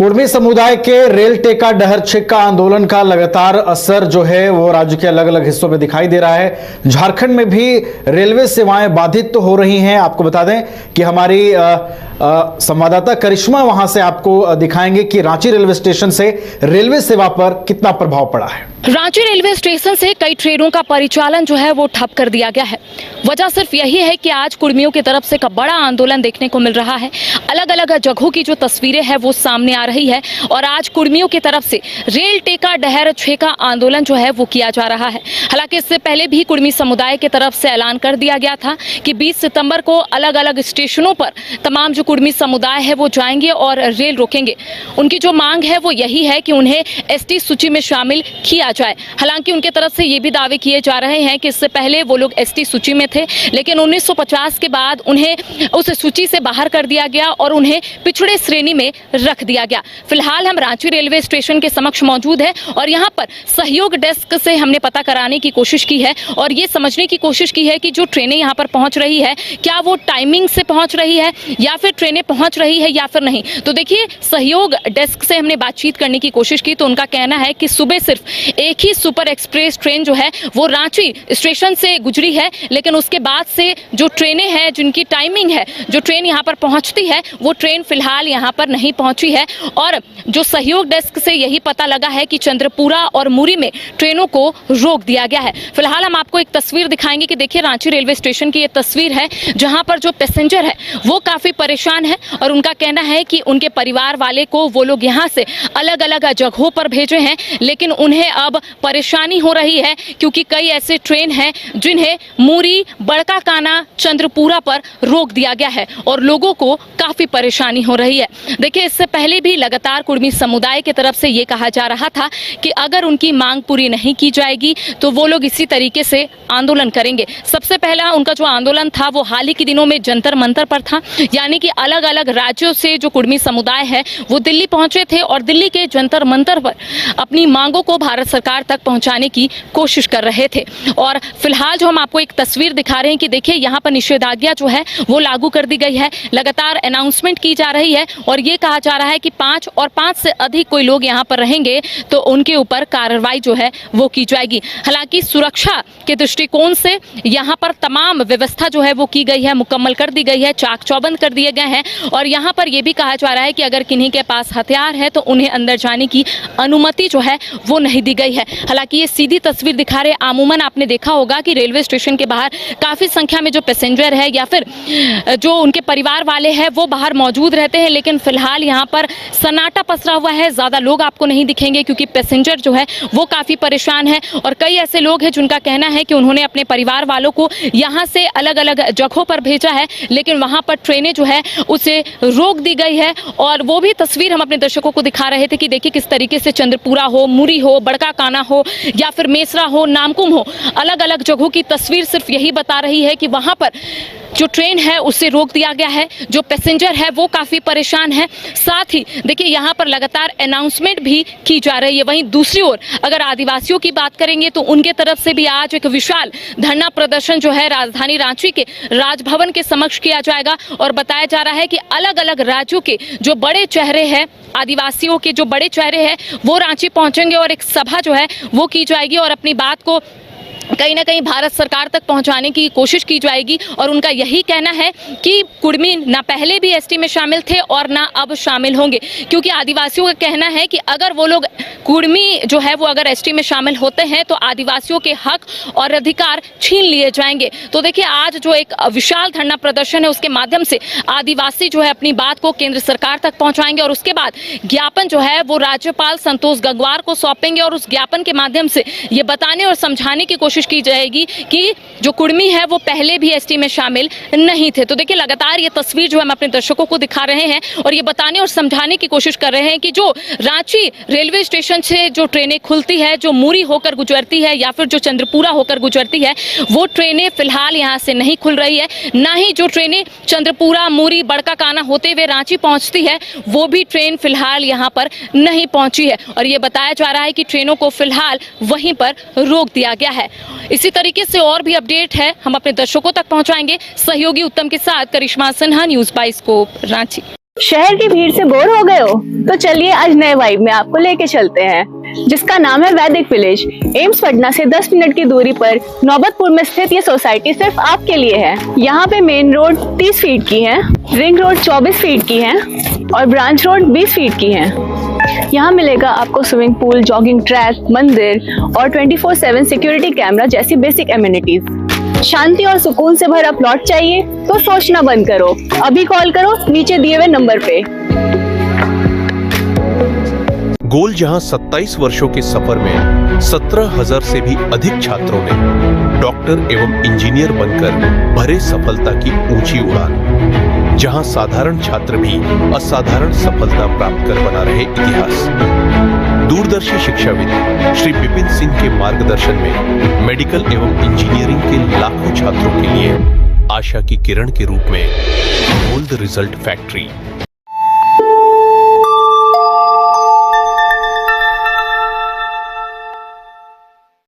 कुर्मी समुदाय के रेल टेका डहर छेक्का आंदोलन का लगातार असर जो है वो राज्य के अलग अलग हिस्सों में दिखाई दे रहा है। झारखंड में भी रेलवे सेवाएं बाधित तो हो रही हैं। आपको बता दें कि हमारी संवाददाता करिश्मा वहां से आपको दिखाएंगे कि रांची रेलवे स्टेशन से रेलवे सेवा पर कितना प्रभाव पड़ा है। रांची रेलवे स्टेशन से कई ट्रेनों का परिचालन जो है वो ठप कर दिया गया है। वजह सिर्फ यही है कि आज कुर्मियों की तरफ से एक बड़ा आंदोलन देखने को मिल रहा है। अलग अलग जगहों की जो तस्वीरें हैं वो सामने आ रही है और आज कुर्मियों की तरफ से रेल टेका डहर छेका आंदोलन जो है वो किया जा रहा है। हालांकि इससे पहले भी कुर्मी समुदाय की तरफ से ऐलान कर दिया गया था कि 20 सितंबर को अलग अलग स्टेशनों पर तमाम जो कुर्मी समुदाय है वो जाएंगे और रेल रोकेंगे। उनकी जो मांग है वो यही है कि उन्हें एसटी सूची में शामिल किया जाए। हालांकि उनके तरफ से ये भी दावे किए जा रहे हैं कि इससे पहले वो लोग एसटी सूची में थे, लेकिन 1950 के बाद उन्हें उस सूची से बाहर कर दिया गया और उन्हें पिछड़े श्रेणी में रख दिया गया। फिलहाल हम रांची रेलवे स्टेशन के समक्ष मौजूद है और यहाँ पर सहयोग डेस्क से हमने पता कराने की कोशिश की है और ये समझने की कोशिश की है कि जो ट्रेनें यहाँ पर पहुँच रही है क्या वो टाइमिंग से पहुँच रही है या फिर ट्रेनें पहुँच रही है या फिर नहीं। तो देखिए, सहयोग डेस्क से हमने बातचीत करने की कोशिश की तो उनका कहना है कि सुबह सिर्फ एक ही सुपर एक्सप्रेस ट्रेन जो है वो रांची स्टेशन से गुजरी है, लेकिन उसके बाद से जो ट्रेनें हैं जिनकी टाइमिंग है, जो ट्रेन यहाँ पर पहुँचती है वो ट्रेन फिलहाल यहाँ पर नहीं पहुँची है। और जो सहयोग डेस्क से यही पता लगा है कि चंद्रपुरा और मुरी में ट्रेनों को रोक दिया गया है। फिलहाल हम आपको एक तस्वीर दिखाएंगे कि देखिए, रांची रेलवे स्टेशन की ये तस्वीर है जहाँ पर जो पैसेंजर है वो काफ़ी परेशान है और उनका कहना है कि उनके परिवार वाले को वो लोग यहाँ से अलग अलग जगहों पर भेजे हैं, लेकिन उन्हें अब परेशानी हो रही है क्योंकि कई ऐसे ट्रेन हैं जिन्हें मुरी, बड़का काना, चंद्रपुरा पर रोक दिया गया है और लोगों को काफ़ी परेशानी हो रही है। देखिए, इससे पहले भी लगातार कुर्मी समुदाय की तरफ से ये कहा जा रहा था कि अगर उनकी मांग पूरी नहीं की जाएगी तो वो लोग इसी तरीके से आंदोलन करेंगे। सबसे पहला उनका जो आंदोलन था वो हाल ही के दिनों में जंतर मंतर पर था, यानी कि अलग अलग राज्यों से जो कुर्मी समुदाय है वो दिल्ली पहुंचे थे और दिल्ली के जंतर मंतर पर अपनी मांगों को भारत सरकार तक पहुंचाने की कोशिश कर रहे थे। और फिलहाल जो हम आपको एक तस्वीर दिखा रहे हैं कि देखिए, यहाँ पर निषेधाज्ञा जो है वो लागू कर दी गई है। लगातार अनाउंसमेंट की जा रही है और ये कहा जा रहा है कि 5 से अधिक कोई लोग यहाँ पर रहेंगे तो उनके ऊपर कार्रवाई जो है वो की जाएगी। हालांकि सुरक्षा के दृष्टिकोण से यहाँ पर तमाम व्यवस्था जो है वो की गई है, मुकम्मल कर दी गई है, चाक चौबंद कर दिए गए हैं और यहाँ पर यह भी कहा जा रहा है कि अगर किन्हीं के पास हथियार है तो उन्हें अंदर जाने की अनुमति जो है वो नहीं दी गई है। हालांकि ये सीधी तस्वीर दिखा रहे, आमूमन आपने देखा होगा कि रेलवे स्टेशन के बाहर काफ़ी संख्या में जो पैसेंजर है या फिर जो उनके परिवार वाले हैं वो बाहर मौजूद रहते हैं, लेकिन फिलहाल यहाँ पर सन्नाटा पसरा हुआ है। ज़्यादा लोग आपको नहीं दिखेंगे क्योंकि पैसेंजर जो है वो काफ़ी परेशान है और कई ऐसे लोग हैं जिनका कहना है कि उन्होंने अपने परिवार वालों को यहाँ से अलग अलग जगहों पर भेजा है, लेकिन वहाँ पर ट्रेनें जो है उसे रोक दी गई है। और वो भी तस्वीर हम अपने दर्शकों को दिखा रहे थे कि देखिए किस तरीके से चंद्रपुरा हो, मुरी हो, बड़का काना हो या फिर मेसरा हो, नामकुम हो, अलग अलग जगहों की तस्वीर सिर्फ यही बता रही है कि वहाँ पर जो ट्रेन है उसे रोक दिया गया है। जो पैसेंजर है वो काफ़ी परेशान है। साथ ही देखिए, यहाँ पर लगातार अनाउंसमेंट भी की जा रही है। वहीं दूसरी ओर अगर आदिवासियों की बात करेंगे तो उनके तरफ से भी आज एक विशाल धरना प्रदर्शन जो है राजधानी रांची के राजभवन के समक्ष किया जाएगा और बताया जा रहा है कि अलग अलग राज्यों के जो बड़े चेहरे हैं, आदिवासियों के जो बड़े चेहरे हैं वो रांची पहुंचेंगे और एक सभा जो है वो की जाएगी और अपनी बात को कहीं ना कहीं भारत सरकार तक पहुंचाने की कोशिश की जाएगी। और उनका यही कहना है कि कुर्मी ना पहले भी एसटी में शामिल थे और ना अब शामिल होंगे, क्योंकि आदिवासियों का कहना है कि अगर वो लोग कुर्मी जो है वो अगर एसटी में शामिल होते हैं तो आदिवासियों के हक और अधिकार छीन लिए जाएंगे। तो देखिए, आज जो एक विशाल धरना प्रदर्शन है उसके माध्यम से आदिवासी जो है अपनी बात को केंद्र सरकार तक पहुँचाएंगे और उसके बाद ज्ञापन जो है वो राज्यपाल संतोष गंगवार को सौंपेंगे और उस ज्ञापन के माध्यम से ये बताने और समझाने की कोशिश की जाएगी कि जो कुर्मी है वो पहले भी एसटी में शामिल नहीं थे। तो देखिए, लगातार ये तस्वीर जो हम अपने दर्शकों को दिखा रहे हैं और ये बताने और समझाने की कोशिश कर रहे हैं कि जो रांची रेलवे स्टेशन से जो ट्रेनें खुलती है, जो मुरी होकर गुजरती है या फिर जो चंद्रपुरा होकर गुजरती है, वो ट्रेनें फिलहाल यहाँ से नहीं खुल रही है। ना ही जो ट्रेनें चंद्रपुरा, मुरी, बड़का काना होते हुए रांची पहुँचती है वो भी ट्रेन फिलहाल यहाँ पर नहीं पहुँची है और ये बताया जा रहा है कि ट्रेनों को फिलहाल वहीं पर रोक दिया गया है। इसी तरीके से और भी अपडेट है हम अपने दर्शकों तक पहुंचाएंगे। सहयोगी उत्तम के साथ करिश्मा सिन्हा, न्यूज़ बाइस्कोप, रांची। शहर की भीड़ से बोर हो गए हो? तो चलिए आज नए वाइब में आपको लेके चलते हैं, जिसका नाम है वैदिक विलेज। एम्स पटना से 10 मिनट की दूरी पर नौबतपुर में स्थित ये सोसाइटी सिर्फ आपके लिए है। यहाँ पे मेन रोड 30 फीट की है, रिंग रोड 24 फीट की है और ब्रांच रोड 20 फीट की है। यहाँ मिलेगा आपको स्विमिंग पूल, जॉगिंग ट्रैक, मंदिर और 24/7 सिक्योरिटी कैमरा जैसी बेसिक एमिनिटीज। शांति और सुकून से भरा प्लॉट चाहिए तो सोचना बंद करो, अभी कॉल करो नीचे दिए हुए नंबर पे। गोल जहां 27 वर्षों के सफर में 17,000 से भी अधिक छात्रों ने डॉक्टर एवं इंजीनियर बनकर भरे सफलता की ऊंची उड़ान, जहां साधारण छात्र भी असाधारण सफलता प्राप्त कर बना रहे इतिहास। दूरदर्शी शिक्षाविद श्री विपिन सिंह के मार्गदर्शन में मेडिकल एवं इंजीनियरिंग के लाखों छात्रों के लिए आशा की किरण के रूप में गोल्ड रिजल्ट फैक्ट्री।